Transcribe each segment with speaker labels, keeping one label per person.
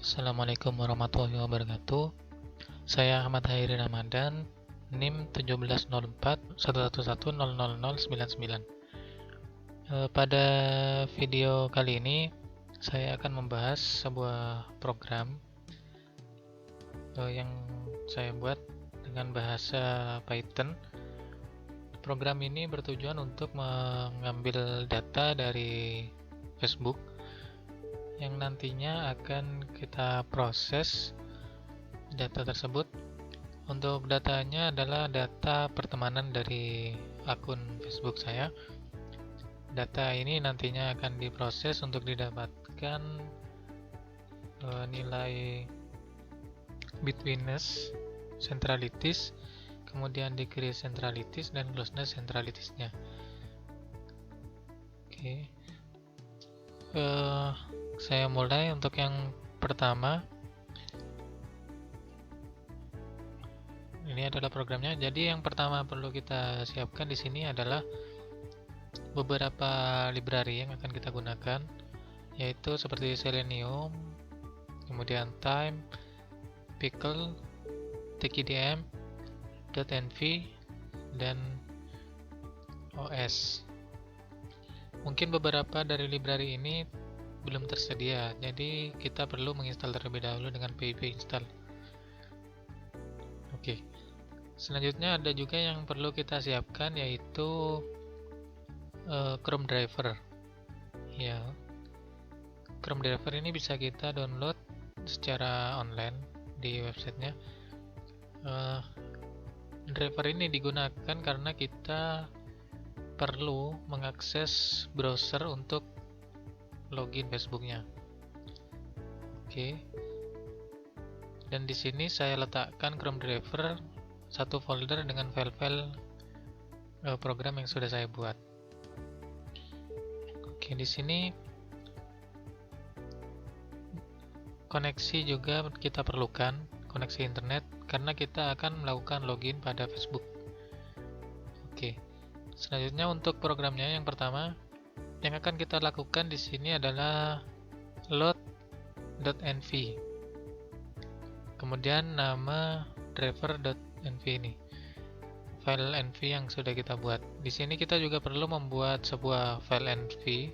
Speaker 1: Assalamualaikum warahmatullahi wabarakatuh. Saya Ahmad Hairi Ramadan, NIM 170411100099. Pada video kali ini saya akan membahas sebuah program yang saya buat dengan bahasa Python. Program ini bertujuan untuk mengambil data dari Facebook yang nantinya akan kita proses data tersebut. Untuk datanya adalah data pertemanan dari akun Facebook saya. Data ini nantinya akan diproses untuk didapatkan nilai betweenness, centralities, kemudian decrease centralities dan closeness centralities-nya. Oke. Saya mulai untuk yang pertama. Ini adalah programnya. Jadi yang pertama perlu kita siapkan di sini adalah beberapa library yang akan kita gunakan, yaitu seperti Selenium, kemudian Time, Pickle, TKDM, .env, dan OS. Mungkin beberapa dari library ini belum tersedia, jadi kita perlu menginstal terlebih dahulu dengan pip install. Oke. Selanjutnya ada juga yang perlu kita siapkan, yaitu Chrome driver. Ya, Chrome driver ini bisa kita download secara online di websitenya. Driver ini digunakan karena kita perlu mengakses browser untuk login Facebooknya. Oke. Dan di sini saya letakkan Chrome driver satu folder dengan file-file program yang sudah saya buat. Oke, di sini koneksi juga kita perlukan, koneksi internet, karena kita akan melakukan login pada Facebook. Oke. Selanjutnya untuk programnya yang pertama yang akan kita lakukan di sini adalah load.env. Kemudian nama driver.env ini, file env yang sudah kita buat. Di sini kita juga perlu membuat sebuah file env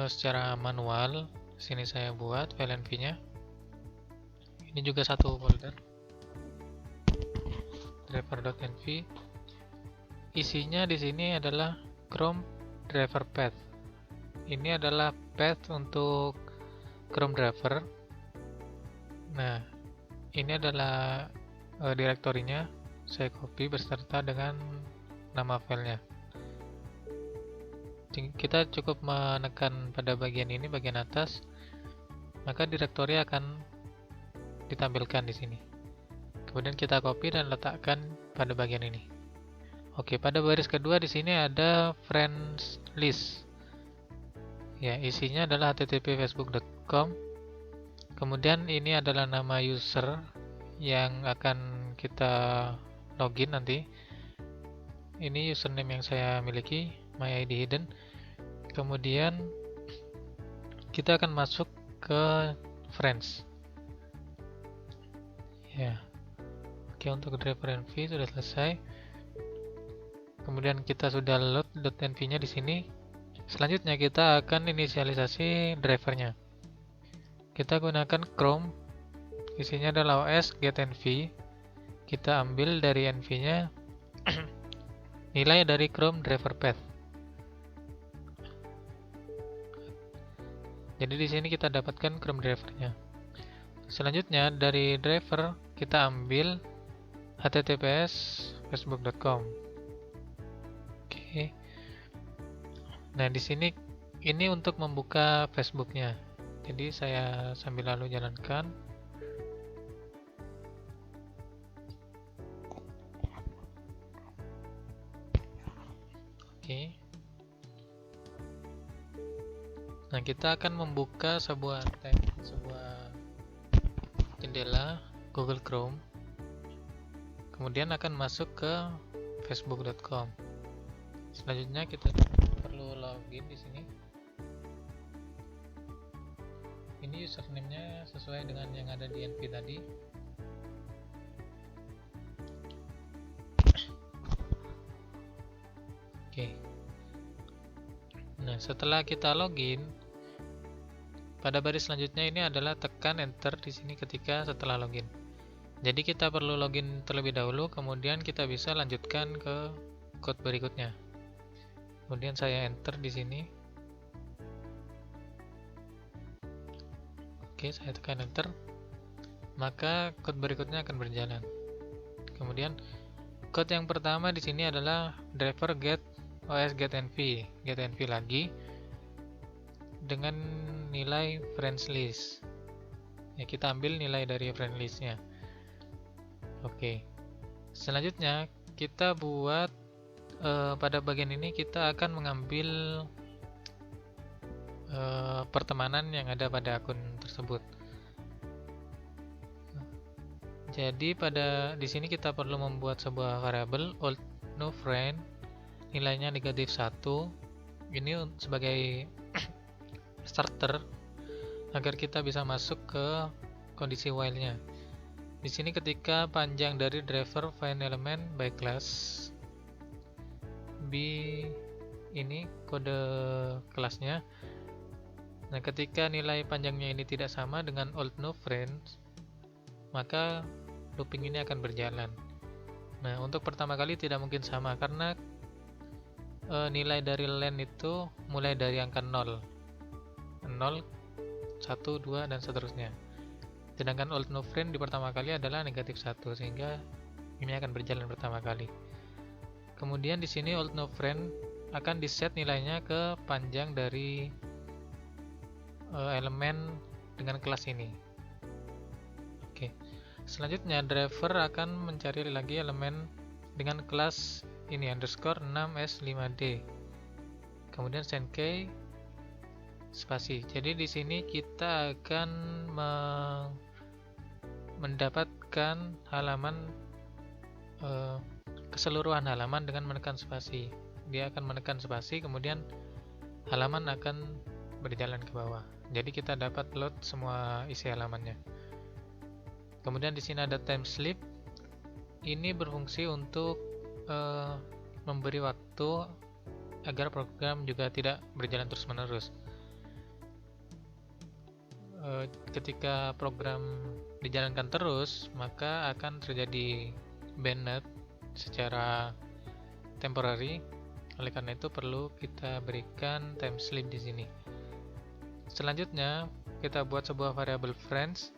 Speaker 1: secara manual. Di sini saya buat file env-nya. Ini juga satu folder, driver.env. Isinya di sini adalah Chrome driver path. Ini adalah path untuk Chrome driver. Nah, ini adalah direktorinya. Saya copy beserta dengan nama filenya. Kita cukup menekan pada bagian ini, bagian atas, maka direktori akan ditampilkan di sini. Kemudian kita copy dan letakkan pada bagian ini. Oke, pada baris kedua di sini ada friends list. Ya, isinya adalah http://facebook.com. Kemudian ini adalah nama user yang akan kita login nanti. Ini username yang saya miliki, my ID hidden. Kemudian kita akan masuk ke friends. Ya. Oke, untuk driver env sudah selesai. Kemudian kita sudah load .env-nya di sini. Selanjutnya kita akan inisialisasi drivernya. Kita gunakan Chrome. Isinya adalah OS get.env. Kita ambil dari env-nya nilai dari Chrome driver path. Jadi di sini kita dapatkan Chrome drivernya. Selanjutnya dari driver kita ambil https facebook.com. Oke. Nah, di sini ini untuk membuka Facebooknya. Jadi saya sambil lalu jalankan. Oke. Nah, kita akan membuka sebuah tab, sebuah jendela Google Chrome. Kemudian akan masuk ke facebook.com. Selanjutnya kita perlu login di sini. ini username-nya sesuai dengan yang ada di NV tadi. Oke. Nah, setelah kita login, pada baris selanjutnya ini adalah tekan enter di sini ketika setelah login. Jadi kita perlu login terlebih dahulu, kemudian kita bisa lanjutkan ke code berikutnya. Kemudian saya enter di sini. Oke, saya tekan enter. Maka code berikutnya akan berjalan. Kemudian code yang pertama di sini adalah driver get OS get NV lagi dengan nilai friends list. Ya, kita ambil nilai dari friends listnya. Oke. Selanjutnya kita buat pada bagian ini kita akan mengambil pertemanan yang ada pada akun tersebut. Jadi di sini kita perlu membuat sebuah variabel old no friend, nilainya -1. Ini sebagai starter agar kita bisa masuk ke kondisi while-nya. Di sini ketika panjang dari driver find element by class b, ini kode kelasnya. Nah, ketika nilai panjangnya ini tidak sama dengan old no friends, maka looping ini akan berjalan. Nah, untuk pertama kali tidak mungkin sama karena nilai dari len itu mulai dari angka 0, 1, 2, dan seterusnya. Sedangkan old no friend di pertama kali adalah -1, sehingga ini akan berjalan pertama kali. Kemudian di sini old no friend akan diset nilainya ke panjang dari elemen dengan kelas ini. Oke. Selanjutnya driver akan mencari lagi elemen dengan kelas ini underscore 6s5d. Kemudian send key spasi. Jadi di sini kita akan mendapatkan halaman keseluruhan halaman dengan menekan spasi. Dia akan menekan spasi, kemudian halaman akan berjalan ke bawah. Jadi kita dapat load semua isi halamannya. Kemudian di sini ada time sleep. Ini berfungsi untuk memberi waktu agar program juga tidak berjalan terus-menerus. Ketika program dijalankan terus, maka akan terjadi banned secara temporary. Oleh karena itu perlu kita berikan time sleep di sini. Selanjutnya kita buat sebuah variabel friends.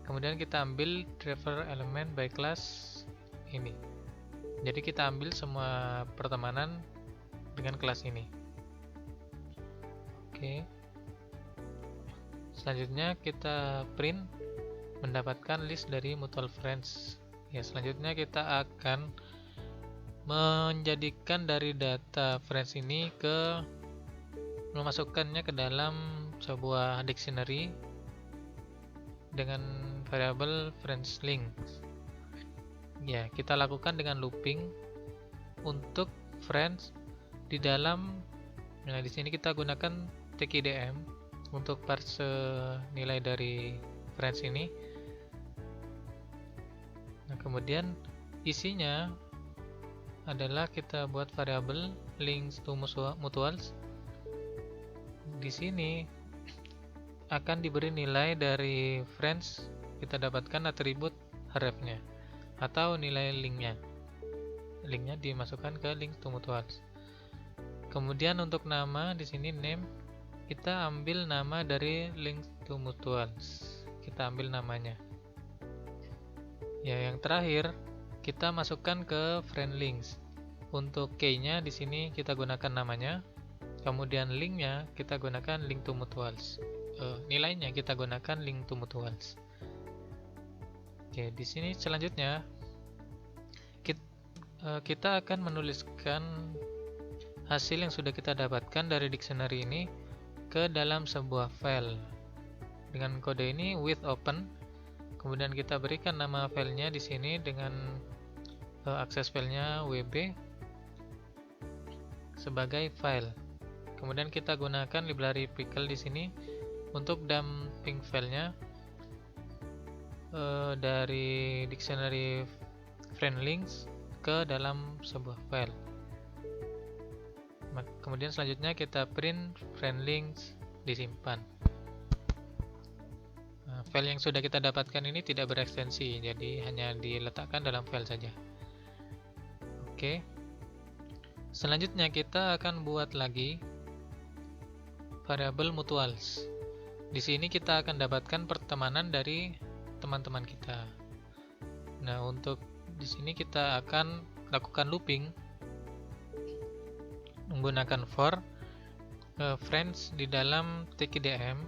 Speaker 1: Kemudian kita ambil driver element by class ini. Jadi kita ambil semua pertemanan dengan kelas ini. Oke. Selanjutnya kita print mendapatkan list dari mutual friends. Ya, selanjutnya kita akan menjadikan dari data friends ini memasukkannya ke dalam sebuah dictionary dengan variabel friends link. Ya, kita lakukan dengan looping untuk friends di dalam. Nah, di sini kita gunakan TKDM untuk parse nilai dari friends ini. Nah, kemudian isinya adalah kita buat variabel links to mutuals. Di sini akan diberi nilai dari friends, kita dapatkan atribut href-nya atau nilai linknya. Linknya dimasukkan ke link to mutuals. Kemudian untuk nama di sini name, kita ambil nama dari link to mutuals. Kita ambil namanya. Ya, yang terakhir kita masukkan ke friend links. Untuk key-nya di sini kita gunakan namanya. Kemudian link-nya kita gunakan link to mutuals. Nilainya kita gunakan link to mutuals. Oke, di sini selanjutnya kita akan menuliskan hasil yang sudah kita dapatkan dari dictionary ini ke dalam sebuah file dengan kode ini with open. Kemudian kita berikan nama filenya di sini dengan akses filenya wb sebagai file. Kemudian kita gunakan library pickle di sini Untuk dumping filenya dari dictionary friendlinks ke dalam sebuah file. Kemudian selanjutnya kita print friendlinks, disimpan. File yang sudah kita dapatkan ini tidak berekstensi, jadi hanya diletakkan dalam file saja. Oke. Selanjutnya kita akan buat lagi variabel mutuals. Di sini kita akan dapatkan pertemanan dari teman-teman kita. Nah, untuk di sini kita akan lakukan looping menggunakan for friends di dalam TKDM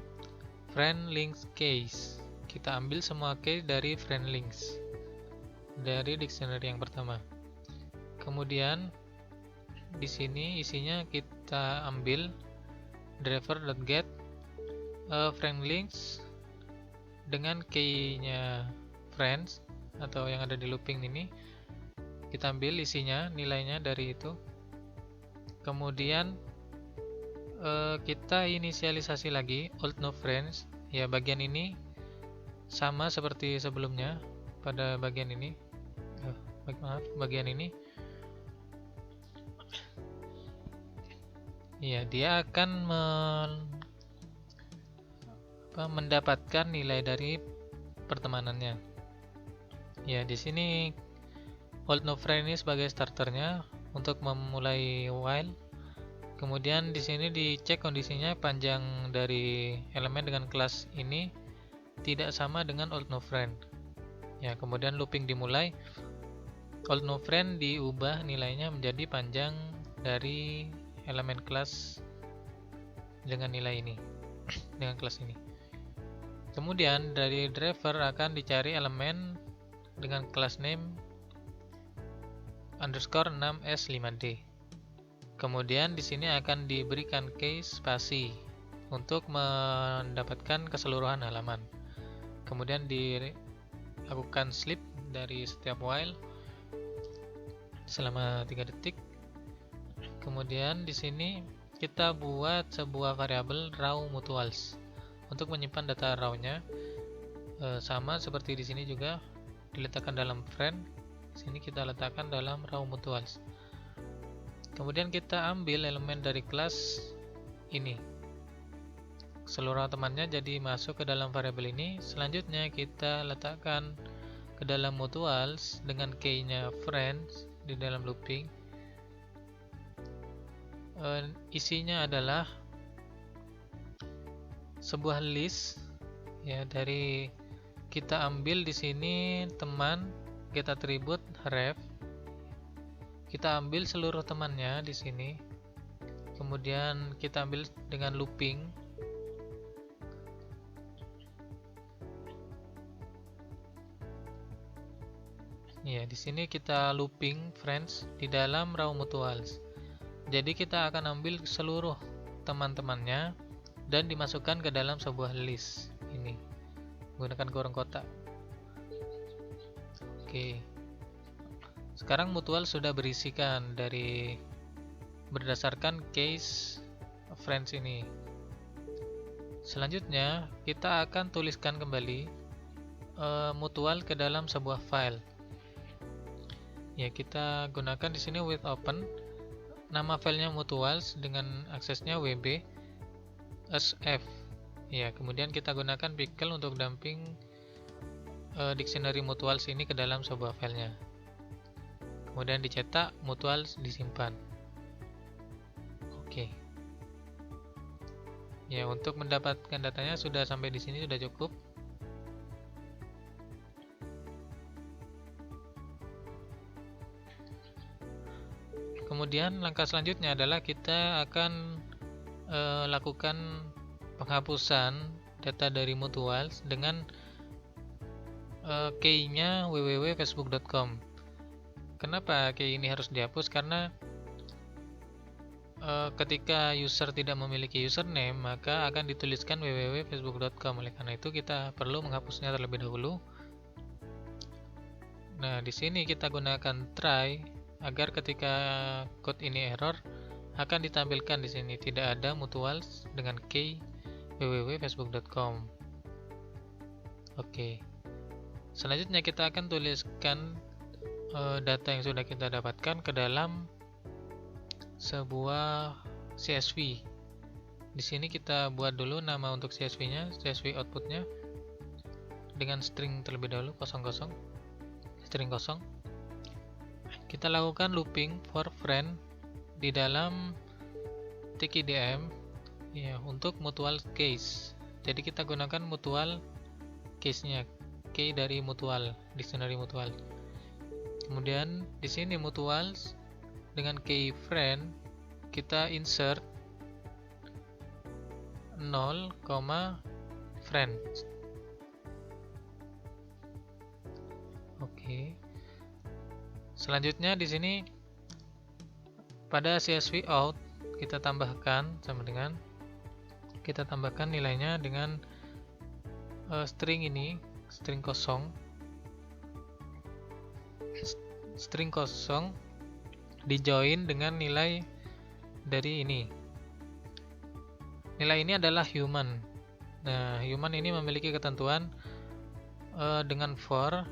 Speaker 1: friend links case. Kita ambil semua case dari friend links dari dictionary yang pertama. Kemudian di sini isinya kita ambil driver.get friend links dengan key-nya friends atau yang ada di looping ini. Kita ambil isinya, nilainya dari itu. Kemudian kita inisialisasi lagi old no friends. Ya, bagian ini sama seperti sebelumnya pada bagian ini. Bagian ini. Ya, dia akan mendapatkan nilai dari pertemanannya. Ya, di sini old no friend ini sebagai starternya untuk memulai while. Kemudian di sini dicek kondisinya panjang dari elemen dengan kelas ini tidak sama dengan old no friend. Ya, kemudian looping dimulai. Old no friend diubah nilainya menjadi panjang dari elemen kelas dengan nilai ini, dengan kelas ini. Kemudian dari driver akan dicari elemen dengan kelas name underscore 6s5d. Kemudian di sini akan diberikan case spasi untuk mendapatkan keseluruhan halaman. Kemudian dilakukan sleep dari setiap while selama 3 detik. Kemudian di sini kita buat sebuah variabel raw mutuals untuk menyimpan data raw-nya. Sama seperti di sini juga diletakkan dalam friend. Di sini kita letakkan dalam raw mutuals. Kemudian kita ambil elemen dari kelas ini. Seluruh temannya jadi masuk ke dalam variabel ini. Selanjutnya kita letakkan ke dalam mutuals dengan key-nya friends di dalam looping. Isinya adalah sebuah list, ya, dari kita ambil di sini teman, get attribute ref. Kita ambil seluruh temannya di sini. Kemudian kita ambil dengan looping. Ya, di sini kita looping friends di dalam raw mutuals. Jadi kita akan ambil seluruh teman-temannya dan dimasukkan ke dalam sebuah list ini menggunakan kurung kotak. Oke. Sekarang mutual sudah berisikan dari berdasarkan case friends ini. Selanjutnya kita akan tuliskan kembali mutual ke dalam sebuah file. Ya, kita gunakan di sini with open. Nama filenya mutuals dengan aksesnya wb sf. Ya, kemudian kita gunakan pickle untuk dumping dictionary mutuals ini ke dalam sebuah filenya. Kemudian dicetak, mutuals disimpan. Oke. Ya, untuk mendapatkan datanya sudah sampai di sini sudah cukup. Kemudian langkah selanjutnya adalah kita akan lakukan penghapusan data dari mutuals dengan key-nya www.facebook.com. Kenapa key ini harus dihapus? Karena ketika user tidak memiliki username, maka akan dituliskan www.facebook.com. Oleh karena itu kita perlu menghapusnya terlebih dahulu. Nah, di sini kita gunakan try agar ketika code ini error akan ditampilkan di sini tidak ada mutuals dengan key www.facebook.com. Oke. Selanjutnya kita akan tuliskan data yang sudah kita dapatkan ke dalam sebuah CSV. Di sini kita buat dulu nama untuk CSV-nya, CSV outputnya dengan string terlebih dahulu 00, string kosong. Kita lakukan looping for friend di dalam TKDM ya untuk mutual case. Jadi kita gunakan mutual case-nya, key dari mutual, dictionary mutual. Kemudian di sini mutuals dengan key friend kita insert 0, friend. Oke. Selanjutnya di sini pada CSV out kita tambahkan nilainya dengan string ini, string kosong di join dengan nilai dari ini. Nilai ini adalah human. Nah, human ini memiliki ketentuan dengan for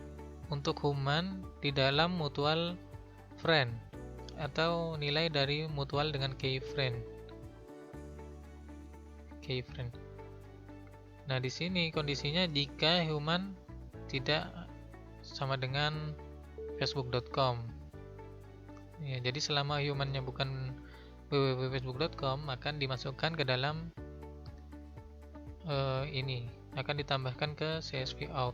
Speaker 1: untuk human di dalam mutual friend atau nilai dari mutual dengan key friend. Nah, di sini kondisinya jika human tidak sama dengan facebook.com. Ya, jadi selama humannya bukan www.facebook.com akan dimasukkan ke dalam ini, akan ditambahkan ke CSV out.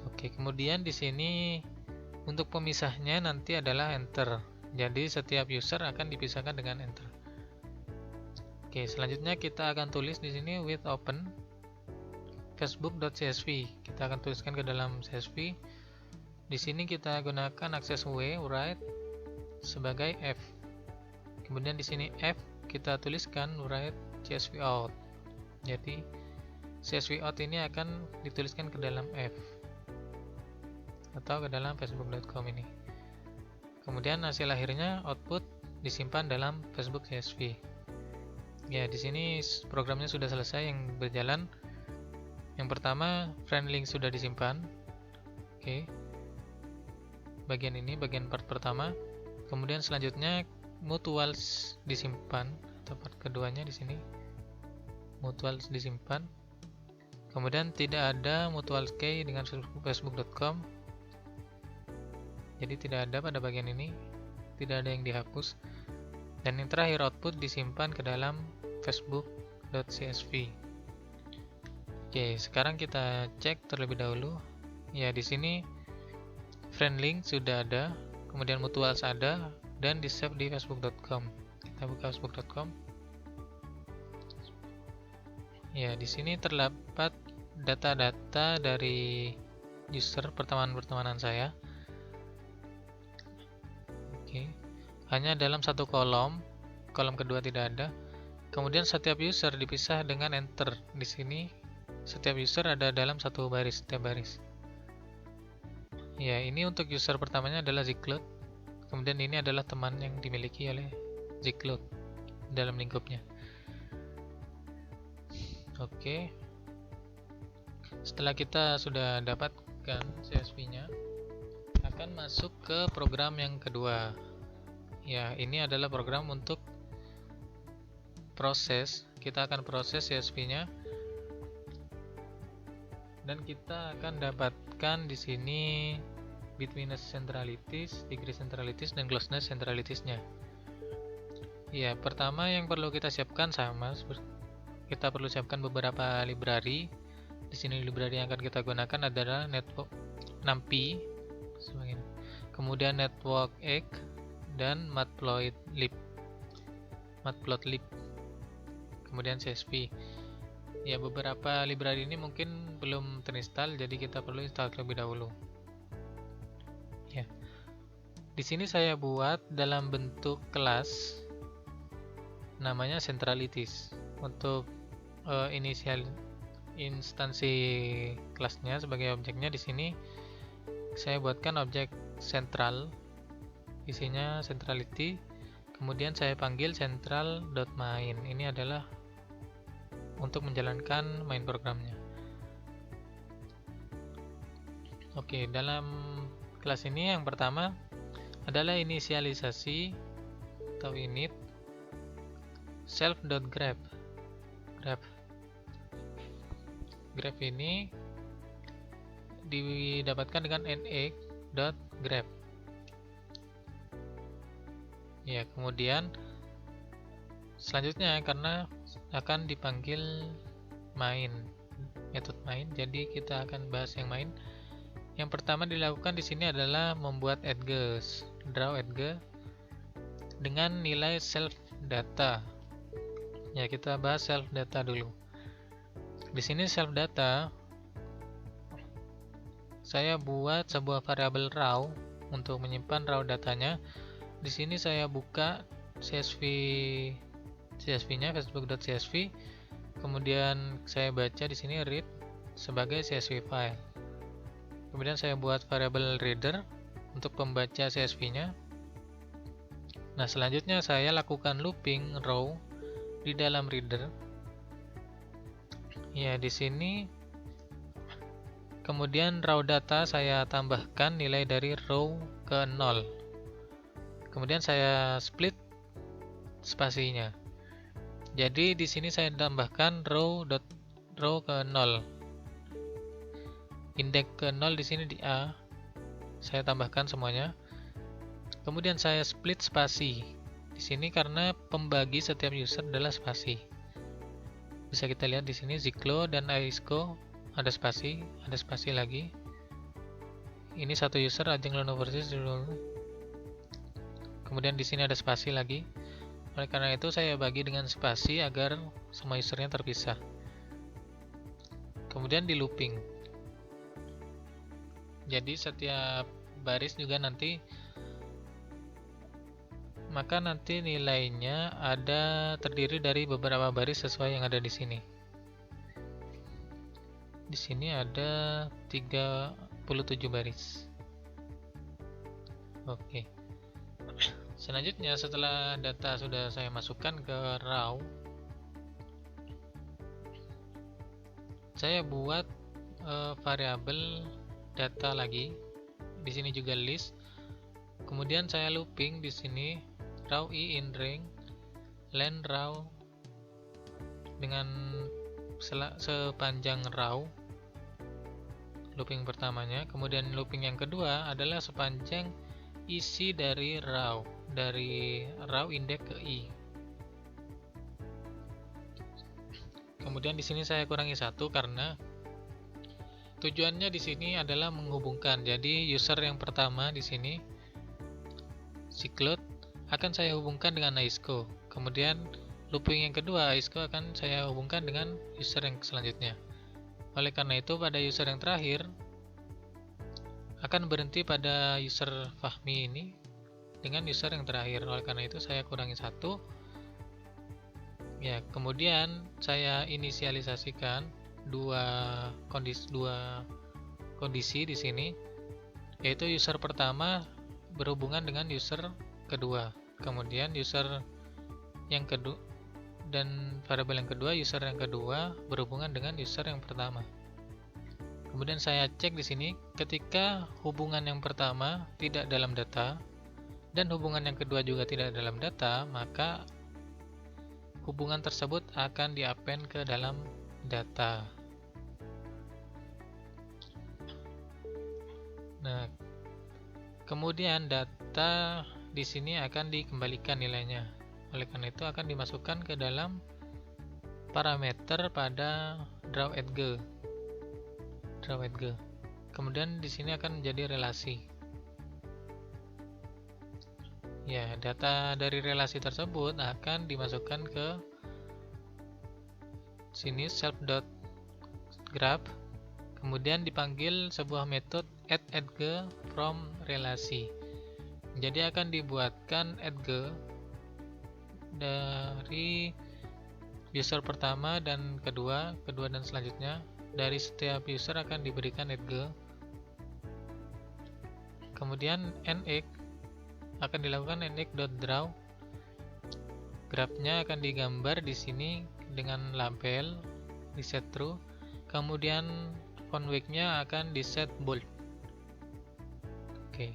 Speaker 1: Oke, kemudian di sini untuk pemisahnya nanti adalah enter. Jadi setiap user akan dipisahkan dengan enter. Oke, selanjutnya kita akan tulis di sini with open facebook.csv. Kita akan tuliskan ke dalam CSV. Di sini kita gunakan akses write sebagai F. Kemudian di sini F kita tuliskan write CSV out. Jadi CSV out ini akan dituliskan ke dalam F atau ke dalam facebook.com ini. Kemudian hasil akhirnya output disimpan dalam Facebook CSV. Ya, di sini programnya sudah selesai yang berjalan. Yang pertama, friend link sudah disimpan. Oke. Bagian ini bagian part pertama. Kemudian selanjutnya mutuals disimpan atau part keduanya di sini. Mutuals disimpan. Kemudian tidak ada mutual key dengan facebook.com. Jadi tidak ada pada bagian ini. Tidak ada yang dihapus. Dan yang terakhir output disimpan ke dalam facebook.csv. Oke, sekarang kita cek terlebih dahulu. Ya, di sini friend link sudah ada, kemudian mutuals ada, dan di save di facebook.com. Kita buka facebook.com. Ya, di sini terdapat data-data dari user pertemanan saya. Oke, hanya dalam satu kolom kedua tidak ada. Kemudian setiap user dipisah dengan enter. Di sini setiap user ada dalam satu baris, setiap baris. Ya, ini untuk user pertamanya adalah Zcloud. Kemudian ini adalah teman yang dimiliki oleh Zcloud dalam lingkupnya. Oke. Setelah kita sudah dapatkan CSV-nya, akan masuk ke program yang kedua. Ya, ini adalah program untuk proses. Kita akan proses CSV-nya. Dan kita akan dapatkan di sini betweenness centralities, degree centralities, dan closeness centralities-nya. Ya, pertama yang perlu kita siapkan sama, kita perlu siapkan beberapa library. Di sini library yang akan kita gunakan adalah network NumPy, kemudian network egg dan matplotlib, kemudian CSV. Ya, beberapa library ini mungkin belum terinstall, jadi kita perlu install terlebih dahulu. Ya, di sini saya buat dalam bentuk kelas, namanya centralities. Untuk inisial instansi kelasnya sebagai objeknya di sini saya buatkan objek central, isinya centrality. Kemudian saya panggil central.main. Ini adalah untuk menjalankan main programnya. Oke, dalam kelas ini yang pertama adalah inisialisasi atau init self.grab. Grab ini didapatkan dengan nx.grab. Ya, kemudian selanjutnya karena akan dipanggil main, metode main, jadi kita akan bahas yang main. Yang pertama dilakukan di sini adalah membuat edges, draw edge dengan nilai self data. Ya, kita bahas self data dulu. Di sini self data saya buat sebuah variabel raw untuk menyimpan raw datanya. Di sini saya buka CSV-nya facebook.csv. Kemudian saya baca di sini read sebagai CSV file. Kemudian saya buat variabel reader untuk pembaca CSV-nya. Nah, selanjutnya saya lakukan looping row di dalam reader. Ya, di sini kemudian raw data saya tambahkan nilai dari row ke 0. Kemudian saya split spasinya. Jadi di sini saya tambahkan row ke 0. Indeks ke 0 di sini di A. Saya tambahkan semuanya. Kemudian saya split spasi. Di sini karena pembagi setiap user adalah spasi. Bisa kita lihat di sini Ziklo dan Aisco ada spasi lagi. Ini satu user Ajeng University dulu. Kemudian di sini ada spasi lagi. Oleh karena itu saya bagi dengan spasi agar semua usernya terpisah. Kemudian di looping. Jadi setiap baris juga nanti nilainya ada terdiri dari beberapa baris sesuai yang ada di sini. Di sini ada 37 baris. Oke. Selanjutnya setelah data sudah saya masukkan ke raw, saya buat variabel data lagi. Di sini juga list. Kemudian saya looping di sini raw i in ring len raw dengan sepanjang raw. Looping pertamanya. Kemudian looping yang kedua adalah sepanjang isi dari raw indeks ke i. Kemudian di sini saya kurangi 1 karena tujuannya di sini adalah menghubungkan. Jadi user yang pertama di sini Cycloid akan saya hubungkan dengan Aisco. Kemudian looping yang kedua Aisco akan saya hubungkan dengan user yang selanjutnya. Oleh karena itu pada user yang terakhir akan berhenti pada user Fahmi ini dengan user yang terakhir. Oleh karena itu saya kurangi 1. Ya, kemudian saya inisialisasikan dua kondisi di sini, yaitu user pertama berhubungan dengan user kedua. Kemudian user yang kedua dan variabel yang kedua, user yang kedua berhubungan dengan user yang pertama. Kemudian saya cek di sini ketika hubungan yang pertama tidak dalam data dan hubungan yang kedua juga tidak dalam data, maka hubungan tersebut akan di-append ke dalam data. Nah, kemudian data di sini akan dikembalikan nilainya. Oleh karena itu akan dimasukkan ke dalam parameter pada draw edge. Kemudian di sini akan menjadi relasi. Ya, data dari relasi tersebut akan dimasukkan ke sini self.grab. Kemudian dipanggil sebuah metode add edge from relasi. Jadi akan dibuatkan edge dari user pertama dan kedua dan selanjutnya. Dari setiap user akan diberikan edge. Kemudian nx akan dilakukan nx.draw. Grafnya akan digambar di sini dengan label di set true, kemudian font weight-nya akan di set bold. Oke.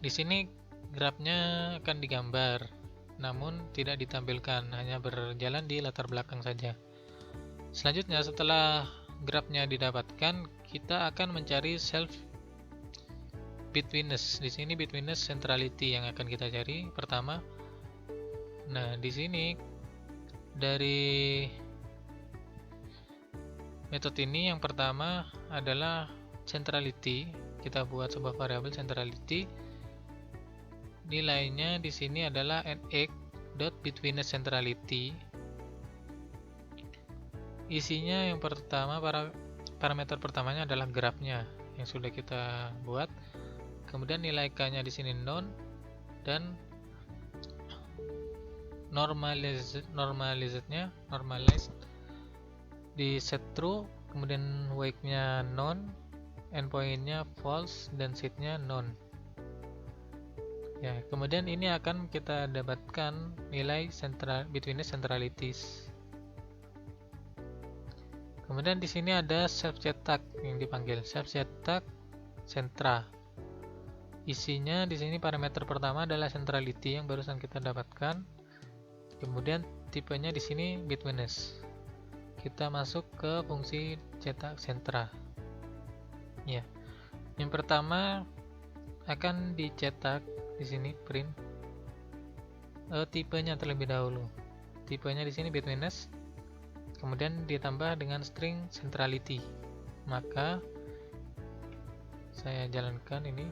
Speaker 1: Di sini grafnya akan digambar, namun tidak ditampilkan, hanya berjalan di latar belakang saja. Selanjutnya, setelah grafnya didapatkan, kita akan mencari self betweenness. Di sini betweenness centrality yang akan kita cari pertama. Nah, di sini dari metode ini yang pertama adalah centrality. Kita buat sebuah variabel centrality. Nilainya di sini adalah nx.betweenness centrality. Isinya yang pertama, parameter pertamanya adalah grafnya yang sudah kita buat. Kemudian nilai k-nya di sini none dan normalized di set true, kemudian weight-nya none, endpoint-nya false, dan seed-nya none. Ya, kemudian ini akan kita dapatkan nilai betweenness centralities. Kemudian di sini ada self cetak yang dipanggil self cetak sentra. Isinya di sini parameter pertama adalah centrality yang barusan kita dapatkan. Kemudian tipenya di sini betweenness. Kita masuk ke fungsi cetak sentra. Ya. Yang pertama akan dicetak di sini print tipenya terlebih dahulu. Tipenya di sini betweenness. Kemudian ditambah dengan string centrality. Maka saya jalankan ini.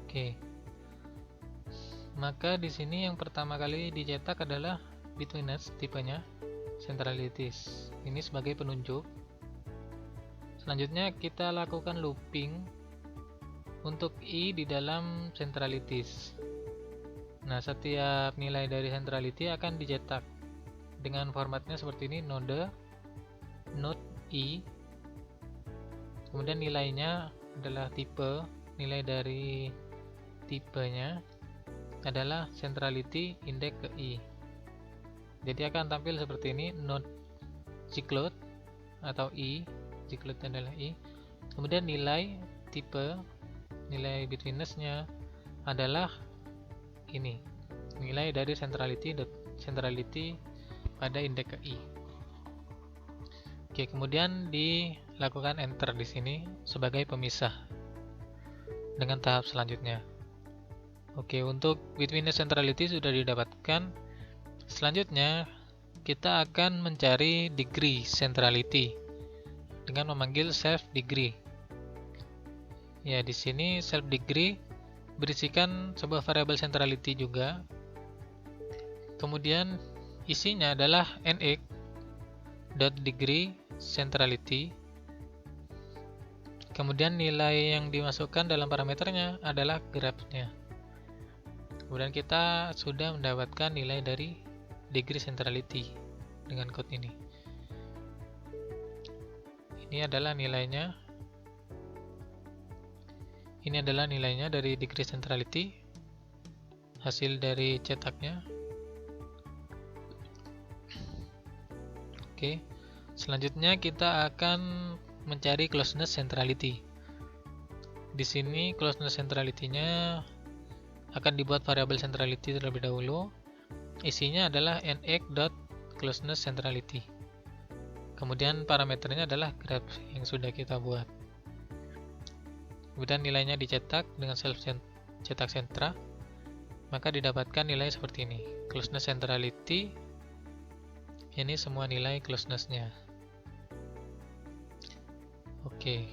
Speaker 1: Oke. Maka di sini yang pertama kali dicetak adalah betweenness tipenya centralities. Ini sebagai penunjuk. Selanjutnya kita lakukan looping untuk i di dalam centralities. Nah, setiap nilai dari centrality akan dicetak dengan formatnya seperti ini, node i. Kemudian nilainya adalah tipe, nilai dari tipenya adalah centrality index ke i. Jadi akan tampil seperti ini, node gcloud atau i, gcloud adalah i. Kemudian nilai tipe, nilai betweenness-nya adalah ini, nilai dari centrality pada index ke i. Oke, kemudian dilakukan enter di sini sebagai pemisah dengan tahap selanjutnya. Oke, untuk betweenness centrality sudah didapatkan. Selanjutnya kita akan mencari degree centrality dengan memanggil self degree. Ya, di sini self degree berisikan sebuah variabel centrality juga. Kemudian isinya adalah nx.degree centrality. Kemudian nilai yang dimasukkan dalam parameternya adalah grafnya. Kemudian kita sudah mendapatkan nilai dari degree centrality dengan code ini. Ini adalah nilainya. Ini adalah nilainya dari degree centrality, hasil dari cetaknya. Oke, selanjutnya kita akan mencari closeness centrality. Di sini closeness centrality-nya akan dibuat variabel centrality terlebih dahulu. Isinya adalah nx.closeness centrality. Kemudian parameternya adalah graph yang sudah kita buat. Kemudian nilainya dicetak dengan self cetak sentra, maka didapatkan nilai seperti ini. Closeness centrality, ini semua nilai closeness-nya. Oke.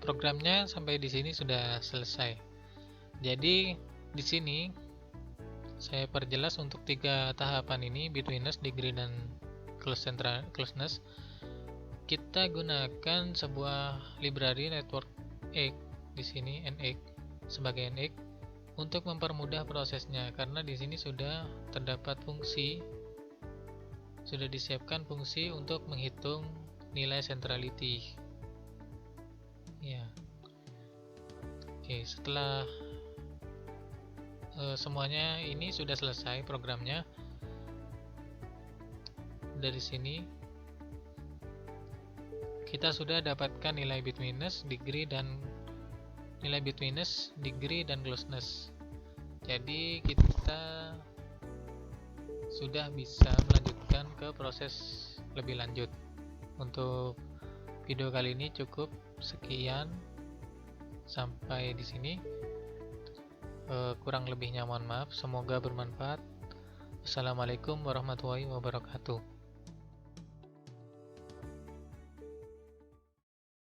Speaker 1: Programnya sampai di sini sudah selesai. Jadi di sini saya perjelas untuk 3 tahapan ini, betweenness, degree, dan closeness. Kita gunakan sebuah library network X di sini, nx sebagai NX untuk mempermudah prosesnya, karena di sini sudah terdapat fungsi, sudah disiapkan fungsi untuk menghitung nilai centrality. Ya. Oke, setelah semuanya ini sudah selesai programnya, dari sini kita sudah dapatkan nilai bit minus, degree dan closeness. Jadi kita sudah bisa melanjutkan ke proses lebih lanjut. Untuk video kali ini cukup sekian, sampai di sini. Kurang lebihnya mohon maaf, semoga bermanfaat. Wassalamualaikum warahmatullahi wabarakatuh.